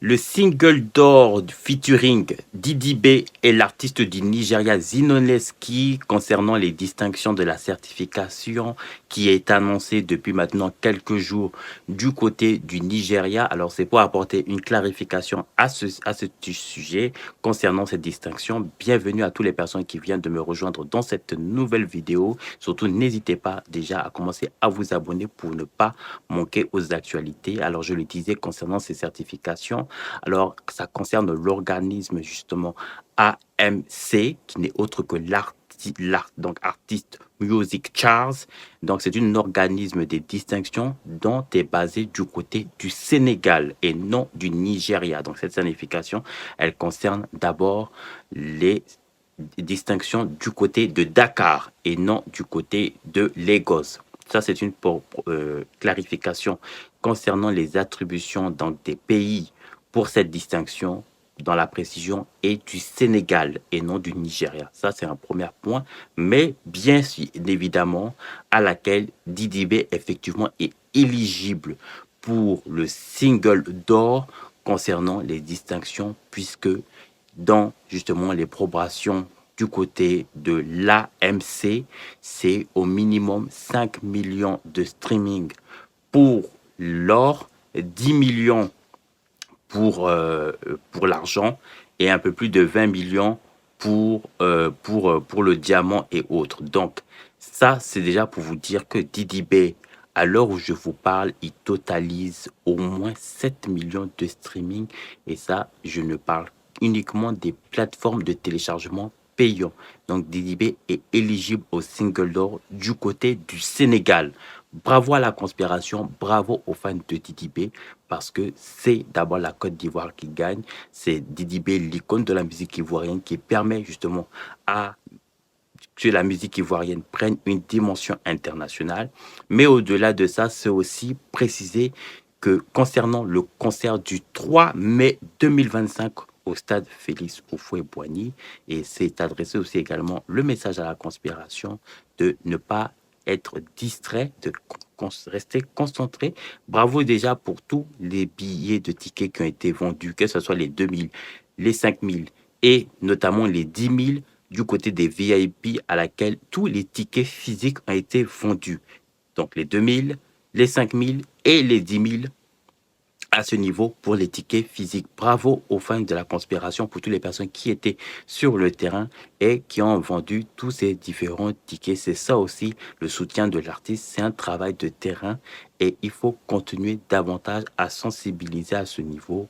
Le single d'or featuring Didi B et l'artiste du Nigeria Zinoleski concernant les distinctions de la certification qui est annoncée depuis maintenant quelques jours du côté du Nigeria. Alors c'est pour apporter une clarification à ce sujet concernant cette distinction. Bienvenue à toutes les personnes qui viennent de me rejoindre dans cette nouvelle vidéo. Surtout n'hésitez pas déjà à commencer à vous abonner pour ne pas manquer aux actualités. Alors je le disais concernant ces certifications. Alors, ça concerne l'organisme justement AMC, qui n'est autre que donc Artist Music Charts. Donc, c'est un organisme des distinctions dont est basé du côté du Sénégal et non du Nigeria. Donc, cette signification, elle concerne d'abord les distinctions du côté de Dakar et non du côté de Lagos. Ça, c'est une clarification concernant les attributions dans des pays pour cette distinction dans la précision est du Sénégal et non du Nigeria. Ça, c'est un premier point, mais bien évidemment à laquelle Didi B effectivement est éligible pour le single d'or concernant les distinctions, puisque dans justement les probations du côté de l'AMC, c'est au minimum 5 millions de streaming pour l'or, 10 millions pour l'argent et un peu plus de 20 millions pour le diamant et autres. Donc, ça, c'est déjà pour vous dire que Didi B, à l'heure où je vous parle, il totalise au moins 7 millions de streaming. Et ça, je ne parle uniquement des plateformes de téléchargement payants. Donc, Didi B est éligible au single d'or du côté du Sénégal. Bravo à la conspiration, bravo aux fans de Didi B, parce que c'est d'abord la Côte d'Ivoire qui gagne. C'est Didi B, l'icône de la musique ivoirienne, qui permet justement à que la musique ivoirienne prenne une dimension internationale. Mais au-delà de ça, c'est aussi préciser que concernant le concert du 3 mai 2025 au stade Félix Houphouët-Boigny, et c'est adressé aussi également le message à la conspiration de ne pas être distrait, de rester concentré. Bravo déjà pour tous les billets de tickets qui ont été vendus, que ce soit les 2000, les 5000 et notamment les 10 000 du côté des VIP à laquelle tous les tickets physiques ont été vendus. Donc les 2000, les 5000 et les 10 000 à ce niveau pour les tickets physiques. Bravo aux fans de la conspiration, pour toutes les personnes qui étaient sur le terrain et qui ont vendu tous ces différents tickets. C'est ça aussi le soutien de l'artiste, c'est un travail de terrain et il faut continuer davantage à sensibiliser à ce niveau